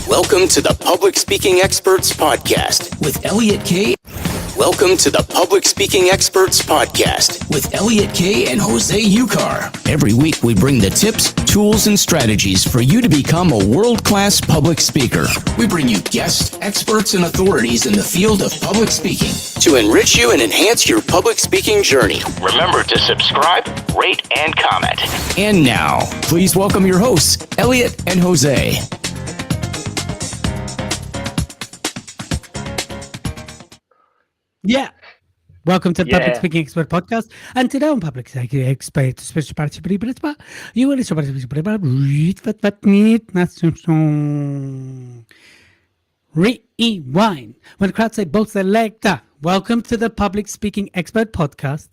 Welcome to the Public Speaking Experts Podcast with Elliot K. Welcome to the Public Speaking Experts Podcast with Elliot K. and Jose Ucar. Every week we bring the tips, tools, and strategies for you to become a world-class public speaker. We bring you guests, experts, and authorities in the field of public speaking to enrich you and enhance your public speaking journey. Remember to subscribe, rate, and comment. And now, please welcome your hosts, Elliot and Jose. Yeah. Welcome to the Public Speaking Expert Podcast. And today on Public Speaking Expert, you will rewind. When the crowd say both selector. Welcome to the Public Speaking Expert Podcast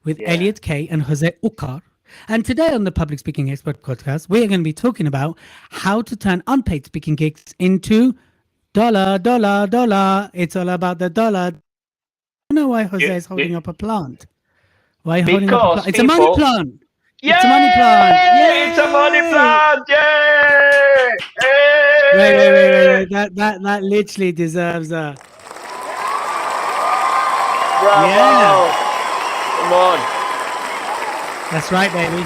with Elliot K. and Jose Ucar. And today on the Public Speaking Expert Podcast, we are going to be talking about how to turn unpaid speaking gigs into dollar. It's all about the dollar. I don't know why Jose is holding up a plant. Why holding up a plant? It's a money plant. Yay! It's a money plant. Yay! It's a money plant. Yay! Wait. That literally deserves a bravo. Yeah. Come on. That's right, baby.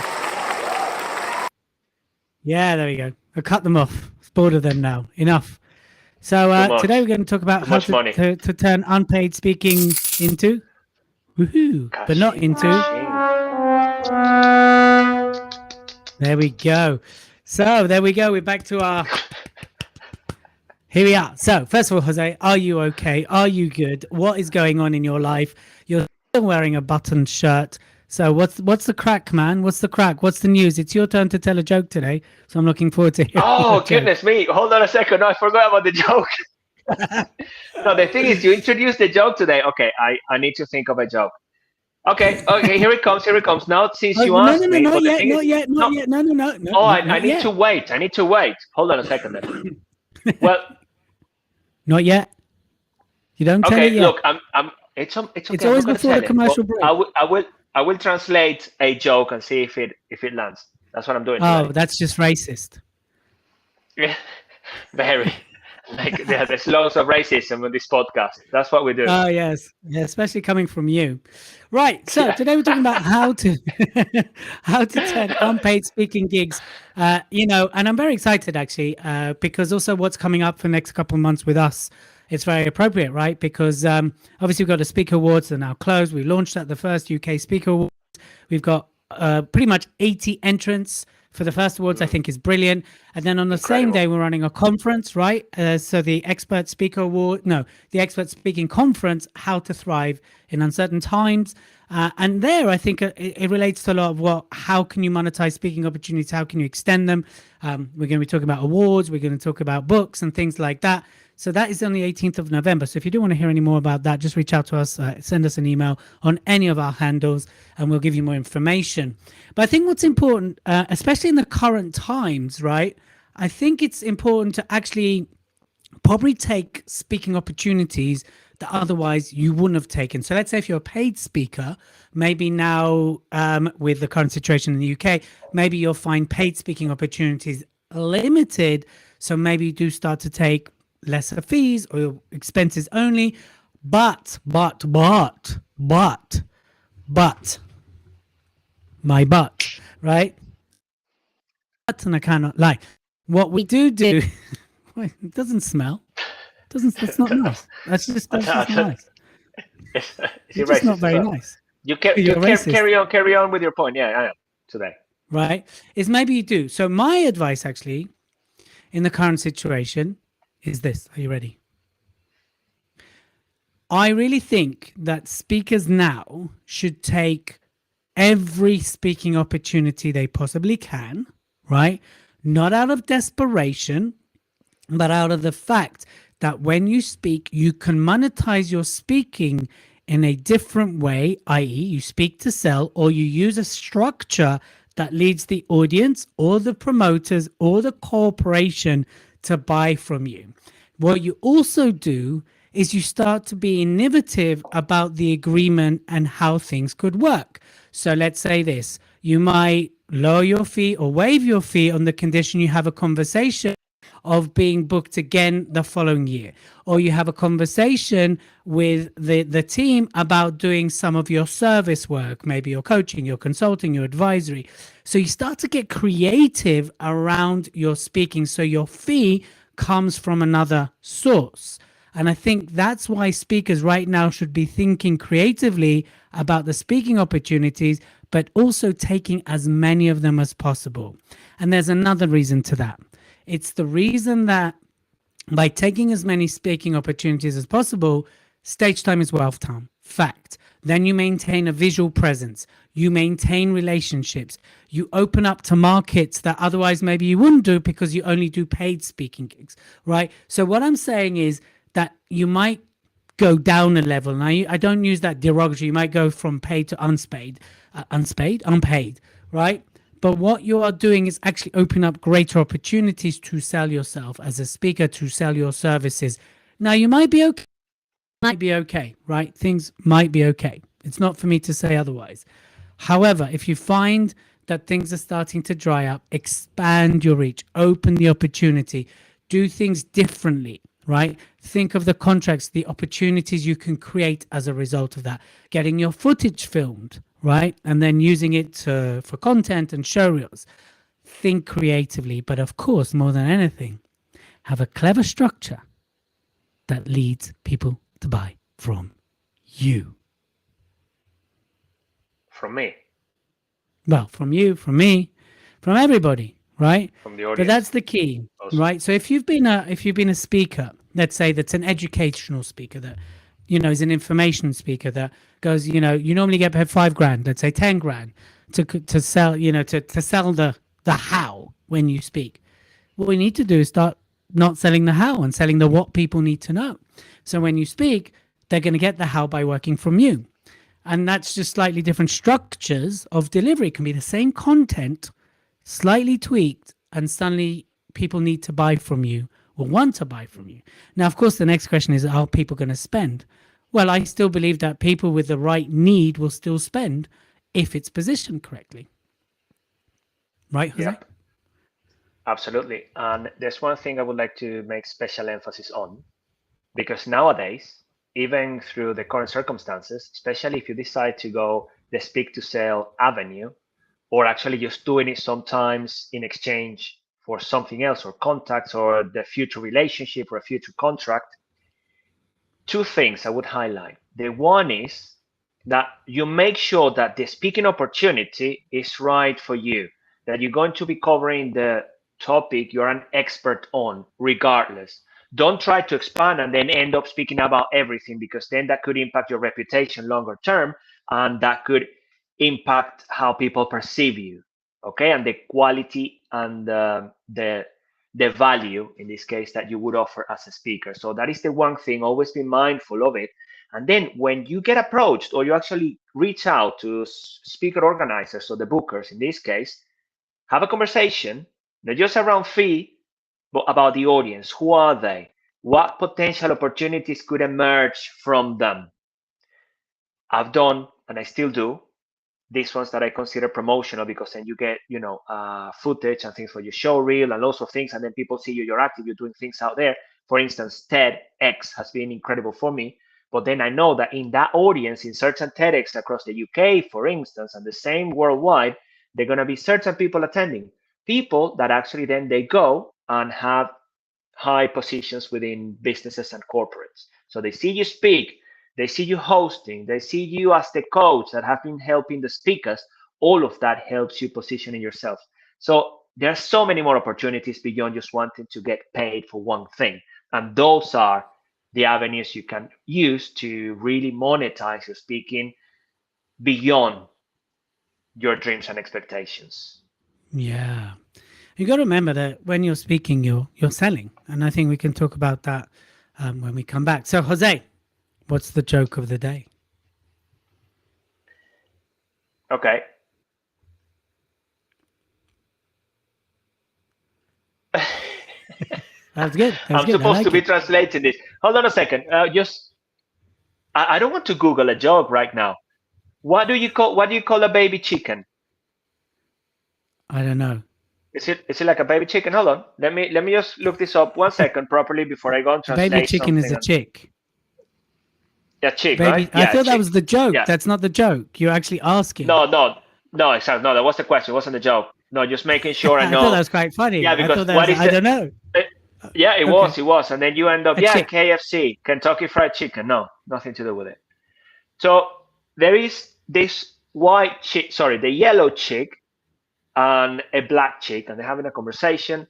Yeah, there we go. I cut them off. It's bored of them now. Enough. So today we're going to talk about how to turn unpaid speaking into woohoo, but not into. There we go. So there we go. We're back to our. Here we are. So first of all, Jose, are you okay? Are you good? What is going on in your life? You're still wearing a buttoned shirt. So what's the crack, man? What's the crack? What's the news? It's your turn to tell a joke today. So I'm looking forward to hearing. Oh, goodness me. Hold on a second. No, I forgot about the joke. No, the thing is, you introduced the joke today. Okay, I need to think of a joke. Okay, here it comes. Now, since you asked me. Not yet. No. Oh, I need to wait. Hold on a second then. Well. Not yet. You don't tell it yet. Look, it's okay. It's always before the commercial break. I will translate a joke and see if it lands. That's what I'm doing. Oh, today. that's just racist. Yeah, very. Like there's lots of racism on this podcast. That's what we do. Oh yes, yeah, especially coming from you. Right. So today we're talking about how to turn unpaid speaking gigs. And I'm very excited actually because also what's coming up for the next couple of months with us. It's very appropriate, right? Because obviously we've got the Speaker Awards that are now closed. We launched at the first UK Speaker Awards. We've got pretty much 80 entrants for the first awards. I think is brilliant. And then on the same day, we're running a conference, right? So the Expert Expert Speaking Conference, How to Thrive in Uncertain Times. And there, I think it relates to a lot of how can you monetize speaking opportunities? How can you extend them? We're going to be talking about awards. We're going to talk about books and things like that. So that is on the 18th of November. So if you do want to hear any more about that, just reach out to us, send us an email on any of our handles, and we'll give you more information. But I think what's important, especially in the current times, right? I think it's important to actually probably take speaking opportunities that otherwise you wouldn't have taken. So let's say if you're a paid speaker, maybe now with the current situation in the UK, maybe you'll find paid speaking opportunities limited. So maybe you do start to take lesser fees or expenses only, but my butt, right? And I cannot lie. What we do it doesn't smell. That's not nice. That's just nice. It's just not very nice. You carry on with your point. Yeah, I am today. Right? Is maybe you do. So my advice actually in the current situation is this. Are you ready? I really think that speakers now should take every speaking opportunity they possibly can, right? Not out of desperation, but out of the fact that when you speak, you can monetize your speaking in a different way, i.e. you speak to sell, or you use a structure that leads the audience or the promoters or the corporation to buy from you. What you also do is you start to be innovative about the agreement and how things could work. So let's say this, you might lower your fee or waive your fee on the condition you have a conversation of being booked again the following year. Or you have a conversation with the team about doing some of your service work, maybe your coaching, your consulting, your advisory. So you start to get creative around your speaking. So your fee comes from another source. And I think that's why speakers right now should be thinking creatively about the speaking opportunities, but also taking as many of them as possible. And there's another reason to that. It's the reason that by taking as many speaking opportunities as possible, stage time is wealth time. Fact. Then you maintain a visual presence. You maintain relationships. You open up to markets that otherwise maybe you wouldn't do because you only do paid speaking gigs, right? So what I'm saying is that you might go down a level. Now, I don't use that derogatory. You might go from paid to unpaid, right? But what you are doing is actually opening up greater opportunities to sell yourself as a speaker, to sell your services. Now, you might be okay, right? Things might be okay. It's not for me to say otherwise. However, if you find that things are starting to dry up, expand your reach, open the opportunity, do things differently, right? Think of the contracts, the opportunities you can create as a result of that. Getting your footage filmed, right? And then using it for content and show reels. Think creatively, but of course, more than anything, have a clever structure that leads people to buy from you. From me. Well, from you, from me, from everybody, right? From the audience. But that's the key, also. Right? So if you've been a speaker, let's say that's an educational speaker that, is an information speaker that goes, you normally get paid $5,000, let's say 10 grand to sell, to sell the how when you speak. What we need to do is start not selling the how and selling the what people need to know. So when you speak, they're going to get the how by working from you. And that's just slightly different structures of delivery. It can be the same content, slightly tweaked, and suddenly people need to buy from you or want to buy from you. Now, of course, the next question is, are people going to spend? Well, I still believe that people with the right need will still spend if it's positioned correctly. Right, Jose? Yep. Absolutely. And there's one thing I would like to make special emphasis on, because nowadays, even through the current circumstances, especially if you decide to go the speak to sell avenue, or actually just doing it sometimes in exchange for something else or contacts or the future relationship or a future contract, two things I would highlight. The one is that you make sure that the speaking opportunity is right for you, that you're going to be covering the topic you're an expert on regardless. Don't try to expand and then end up speaking about everything, because then that could impact your reputation longer term, and that could impact how people perceive you, okay, and the quality and the value in this case that you would offer as a speaker. So that is the one thing, always be mindful of it. And then when you get approached or you actually reach out to speaker organizers or the bookers in this case, have a conversation, not just around fee, but about the audience. Who are they? What potential opportunities could emerge from them? I've done, and I still do, these ones that I consider promotional, because then you get, footage and things for your show reel and lots of things, and then people see you're active, you're doing things out there. For instance, TEDx has been incredible for me, but then I know that in that audience, in certain TEDx across the UK, for instance, and the same worldwide, they're going to be certain people attending, people that actually then they go and have high positions within businesses and corporates. So they see you speak, they see you hosting, they see you as the coach that have been helping the speakers. All of that helps you positioning yourself. So there are so many more opportunities beyond just wanting to get paid for one thing. And those are the avenues you can use to really monetize your speaking beyond your dreams and expectations. Yeah. You got to remember that when you're speaking, you're selling. And I think we can talk about that when we come back. So, Jose, what's the joke of the day? Okay. That's good. I'm supposed to be translating this. Hold on a second. I don't want to Google a joke right now. What do you call a baby chicken? I don't know. Is it like a baby chicken? Hold on. Let me just look this up 1 second properly before I go and A baby translate chicken is something. a chick. Yeah, chick, Baby, right? I Yeah, thought that chick. was the joke. Yeah. That's not the joke. You're actually asking. No, exactly. No, that was the question. It wasn't the joke. No, just making sure I I thought that know. was quite funny. Yeah, I because thought that what was, is I the? don't know. Yeah, it Okay. was, and then you end up, A yeah, chick. KFC, Kentucky Fried Chicken. No, nothing to do with it. So there is this white chick, sorry, the yellow chick and a black chick, and they're having a conversation.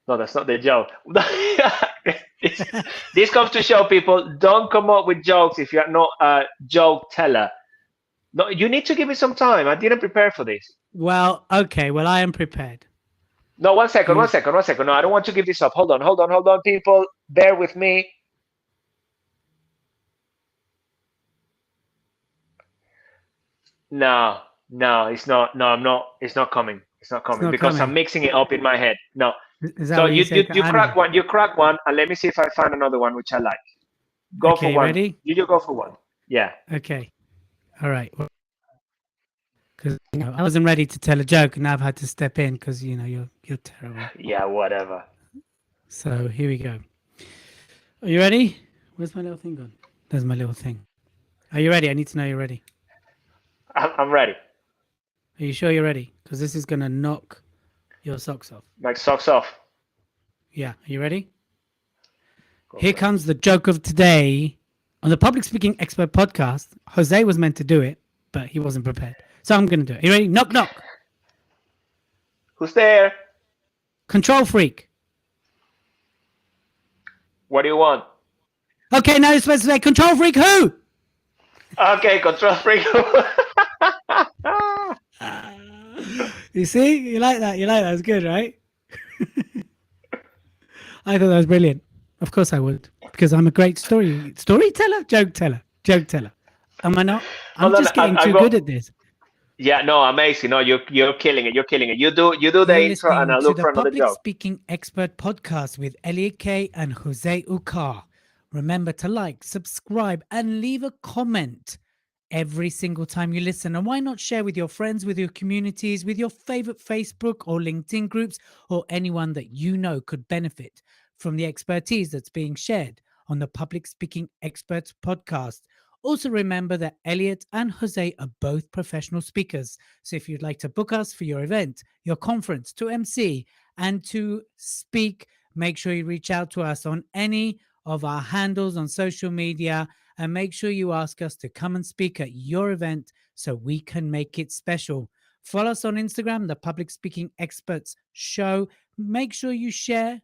No, that's not the joke. this, this comes to show people, don't come up with jokes if you're not a joke teller. No, you need to give me some time. I didn't prepare for this. Well, okay. Well, I am prepared. No, 1 second, You 1 second, 1 second. No, I don't want to give this up. Hold on, people. Bear with me. No, it's not. No, I'm not. It's not coming. It's not It's coming not because I'm coming. mixing it up in my head. No. Is that So what you say? you I know. crack one. You crack one, and let me see if I find another one which I like. Go for Okay, one. ready? You go for one. Yeah. Okay. All right. Because I wasn't ready to tell a joke, and now I've had to step in because you're terrible. Yeah. Whatever. So here we go. Are you ready? Where's my little thing gone? There's my little thing. Are you ready? I need to know you're ready. I'm ready. Are you sure you're ready? Because this is gonna knock your socks off. Like socks off. Yeah. Are you ready? Go Here for it. comes the joke of today. On the Public Speaking Expert podcast, Jose was meant to do it, but he wasn't prepared. So I'm going to do it. You ready? Knock, knock. Who's there? Control freak. What do you want? Okay, now you're supposed to say control freak who? Okay, control freak. You see? You like that? You like that? It's good, right? I thought that was brilliant. Of course I would. Because I'm a great storyteller, joke teller. Am I not? I'm just getting too good at this. Yeah, no, amazing. No, you're killing it. You're killing it. You do You're the intro, and listening I'll to look the for another Public joke. Speaking Expert podcast with Elliot K and Jose Ucar. Remember to like, subscribe, and leave a comment every single time you listen. And why not share with your friends, with your communities, with your favorite Facebook or LinkedIn groups, or anyone that you know could benefit from the expertise that's being shared on the Public Speaking Experts podcast. Also, remember that Elliot and Jose are both professional speakers. So if you'd like to book us for your event, your conference, to MC, and to speak, make sure you reach out to us on any of our handles on social media, and make sure you ask us to come and speak at your event so we can make it special. Follow us on Instagram, the Public Speaking Experts Show. Make sure you share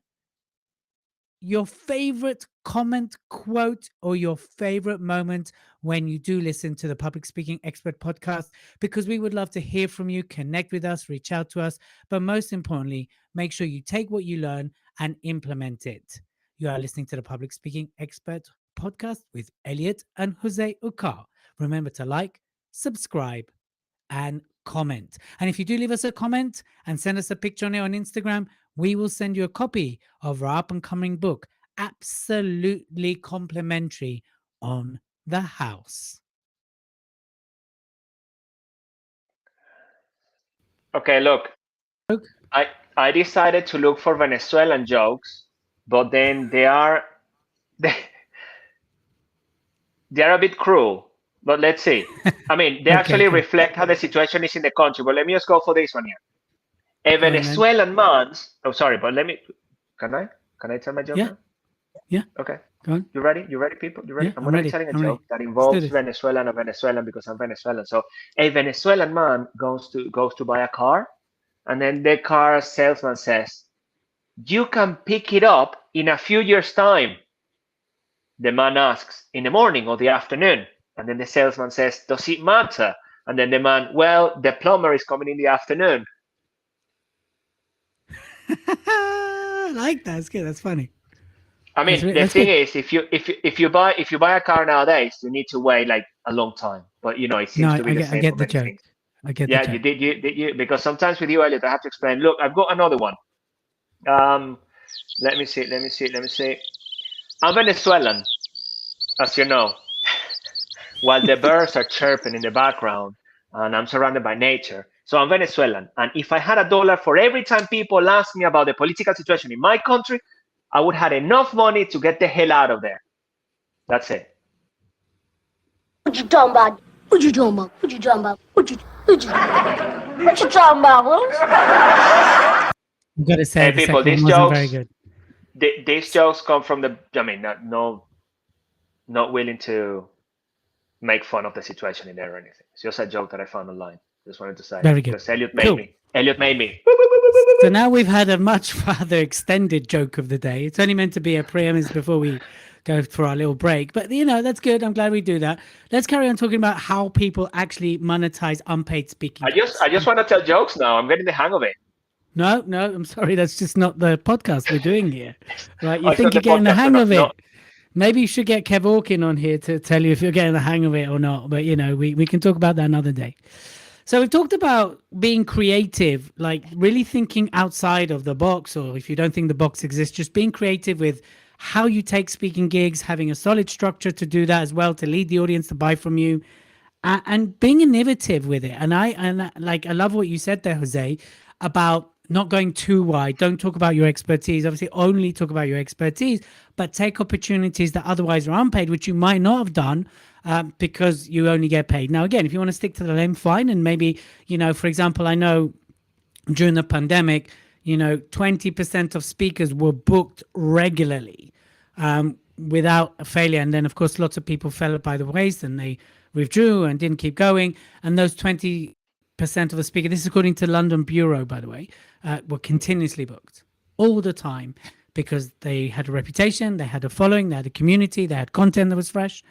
your favorite comment, quote, or your favorite moment when you do listen to the Public Speaking Expert podcast, because we would love to hear from you, connect with us, reach out to us. But most importantly, make sure you take what you learn and implement it. You are listening to the Public Speaking Expert podcast with Elliot and Jose Ucar. Remember to like, subscribe, and comment. And if you do leave us a comment and send us a picture on it on Instagram, we will send you a copy of our up and coming book, absolutely complimentary, on the house. Okay, look. I decided to look for Venezuelan jokes, but then they are they are a bit cruel. But let's see. I mean, they actually Okay. reflect how the situation is in the country. But let me just go for this one here. A Go on, then. Venezuelan man's. Oh, sorry, but let me. Can I tell my joke Yeah. now? Yeah. Okay. Go on. You ready? You ready, people? You ready? Yeah, I'm I'm gonna ready. be telling a I'm joke ready. that Let's do involves this. Venezuelan because I'm Venezuelan. So a Venezuelan man goes to buy a car, and then the car salesman says, "You can pick it up in a few years' time." The man asks, "In the morning or the afternoon?" And then the salesman says, "Does it matter?" And then the man, "Well, the plumber is coming in the afternoon." I like that. That's good. That's funny. I mean, the That's thing good. is, if you buy a car nowadays, you need to wait like a long time. But it No, seems to be the I same for get the many joke. things. I get the Yeah, joke. you did because sometimes with you, Elliot, I have to explain. Look, I've got another one. Let me see. I'm Venezuelan, as you know. While the birds are chirping in the background, and I'm surrounded by nature, So I'm Venezuelan, and if I had $1 for every time people ask me about the political situation in my country, I would have enough money to get the hell out of there. That's it. What you talking about? What you talking about? What you talking about? What you talking about? I've got to say, Hey, the people, second these one wasn't very jokes, good. these jokes come from the. I mean, not willing to make fun of the situation in there or anything. It's just a joke that I found online. Just wanted to say Very good. because Elliot made Cool. me. Elliot made me. So now we've had a much rather extended joke of the day. It's only meant to be a premise before we go for our little break. But, that's good. I'm glad we do that. Let's carry on talking about how people actually monetize unpaid speaking. I just want to tell jokes now. I'm getting the hang of it. No, I'm sorry. That's just not the podcast we're doing here. Right? You It's think not you're the getting the podcast, hang no, of it. no. Maybe you should get Kev Orkin on here to tell you if you're getting the hang of it or not. But, we can talk about that another day. So we've talked about being creative, like really thinking outside of the box, or if you don't think the box exists, just being creative with how you take speaking gigs, having a solid structure to do that as well, to lead the audience to buy from you, and being innovative with it. And I love what you said there, Jose, about not going too wide. Don't talk about your expertise. Obviously, only talk about your expertise, but take opportunities that otherwise are unpaid, which you might not have done. Because you only get paid. Now, again, if you want to stick to the lane, fine. And maybe, for example, I know during the pandemic, 20% of speakers were booked regularly without a failure. And then, of course, lots of people fell by the waist and they withdrew and didn't keep going. And those 20% of the speakers, this is according to London Bureau, by the way, were continuously booked all the time because they had a reputation, they had a following, they had a community, they had content that was fresh.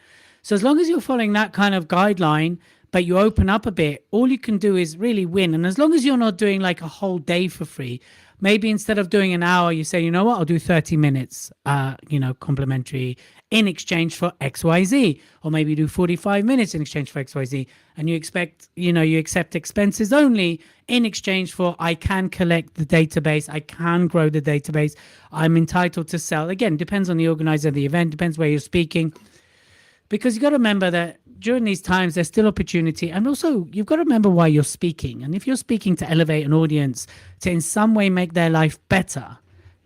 So as long as you're following that kind of guideline, but you open up a bit, all you can do is really win. And as long as you're not doing like a whole day for free, maybe instead of doing an hour, you say, you know what, I'll do 30 minutes, complimentary in exchange for XYZ, or maybe do 45 minutes in exchange for XYZ. And you accept expenses only in exchange for, I can collect the database, I can grow the database, I'm entitled to sell. Again, depends on the organizer of the event, depends where you're speaking. Because you've got to remember that during these times, there's still opportunity. And also, you've got to remember why you're speaking. And if you're speaking to elevate an audience, to in some way make their life better,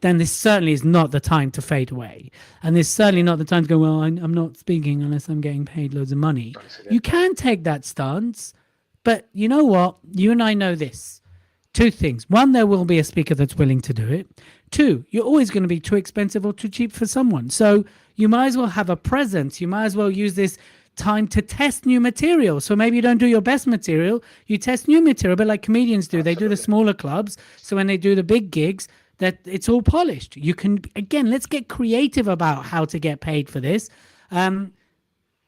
then this certainly is not the time to fade away. And this certainly not the time to go, well, I'm not speaking unless I'm getting paid loads of money. You can take that stance. But you know what? You and I know this. Two things. One, there will be a speaker that's willing to do it. Two, you're always going to be too expensive or too cheap for someone. So you might as well have a presence. You might as well use this time to test new material. So maybe you don't do your best material, you test new material, but like comedians do, they do the smaller clubs. So when they do the big gigs, that it's all polished. You can, again, let's get creative about how to get paid for this.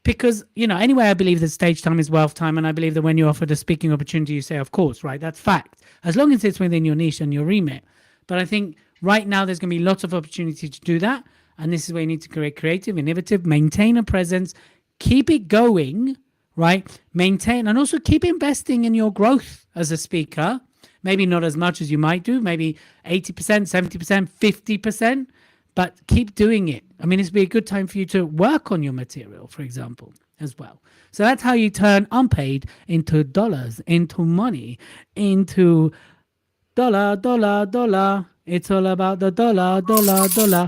Because, anyway, I believe that stage time is wealth time. And I believe that when you're offered a speaking opportunity, you say, of course, right? That's fact. As long as it's within your niche and your remit. But I think right now there's going to be lots of opportunity to do that. And this is where you need to create creative, innovative, maintain a presence, keep it going, right? Maintain and also keep investing in your growth as a speaker. Maybe not as much as you might do, maybe 80%, 70%, 50%, but keep doing it. I mean, it's be a good time for you to work on your material, for example, as well. So that's how you turn unpaid into dollars, into money, into dollar, dollar, dollar. It's all about the dollar, dollar, dollar.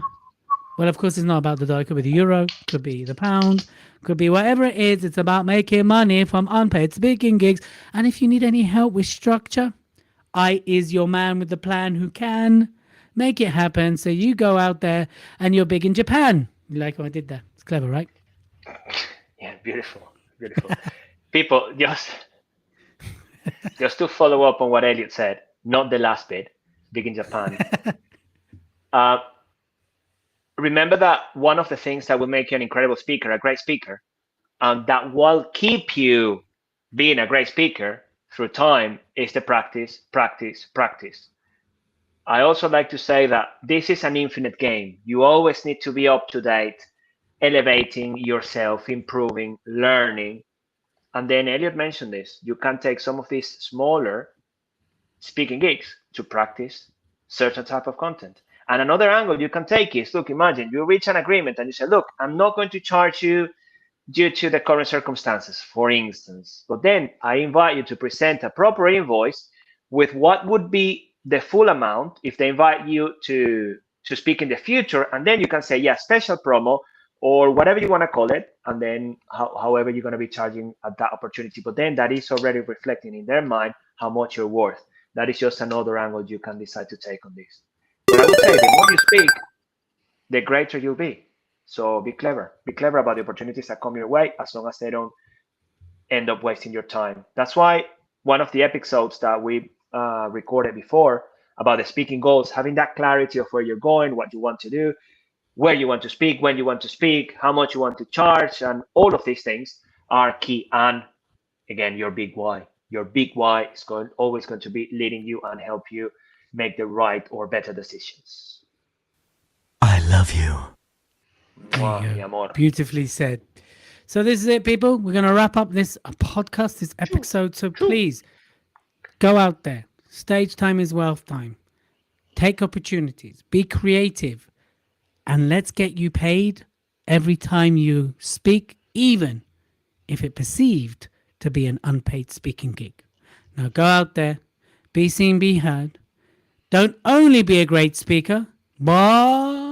Well, of course, it's not about the dollar. It could be the euro, could be the pound, could be whatever it is. It's about making money from unpaid speaking gigs. And if you need any help with structure, I is your man with the plan who can make it happen. So you go out there and you're big in Japan. You like what I did there? It's clever, right? Yeah, beautiful. People, just to follow up on what Elliot said, not the last bit, big in Japan. Remember that one of the things that will make you an incredible speaker, a great speaker, and that will keep you being a great speaker through time is the practice, practice, practice. I also like to say that this is an infinite game. You always need to be up to date, elevating yourself, improving, learning. And then Elliot mentioned this. You can take some of these smaller speaking gigs to practice certain type of content. And another angle you can take is, look, imagine you reach an agreement and you say, look, I'm not going to charge you due to the current circumstances, for instance. But then I invite you to present a proper invoice with what would be the full amount if they invite you to speak in the future, and then you can say, yeah, special promo or whatever you want to call it, and then however you're going to be charging at that opportunity. But then that is already reflecting in their mind how much you're worth. That is just another angle you can decide to take on this. But I would say the more you speak, the greater you'll be. So be clever. Be clever about the opportunities that come your way, as long as they don't end up wasting your time. That's why one of the episodes that we recorded before about the speaking goals, having that clarity of where you're going, what you want to do, where you want to speak, when you want to speak, how much you want to charge, and all of these things are key. And again, your big why. Your big why is always going to be leading you and help you make the right or better decisions. I love you. There you go. Beautifully said. So this is it, people. We're going to wrap up this podcast, this episode. So please go out there. Stage time is wealth time. Take opportunities. Be creative. And let's get you paid every time you speak, even if it's perceived to be an unpaid speaking gig. Now go out there. Be seen, be heard. Don't only be a great speaker, but